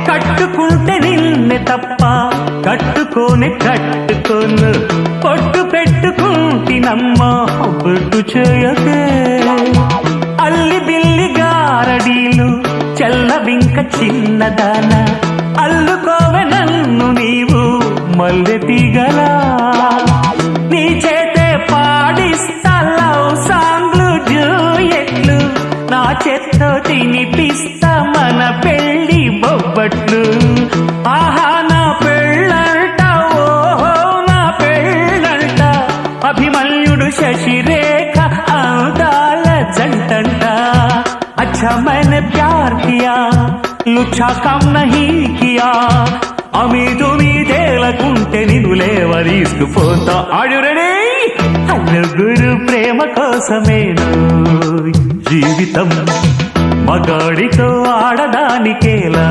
కట్టుకుంటే నిన్నే తప్ప కట్టుకోనే కట్టుకోను పొట్టు పెట్టుకుంటినమ్మా బొట్టు చేయకే అల్లి బిల్లి గారడీలు చల్లవింక చిన్నదాన అల్లుకోవె నన్ను నీవు మల్లె తీగలా నీ చేతే పాడిస్తా లవ్ సాంగ్లు జూయెట్లు నా చేత్తో తినిపిస్తా మన పెళ్లి బొబ్బట్లు ఆహా నా పెళ్ళంట ఓహో నా పెళ్ళంట అభిమన్యుడు శశిరేఖ అందాల జంటంట अच्छा मैंने प्यार किया लुच्छा काम नहीं किया అమీ తేలకుంటే నిన్ను లేవరీసుకుపోతా ఆడు రెడీ నలుగురు ప్రేమ కోసమేను జీవితం మగాడితో ఆడదానికేలా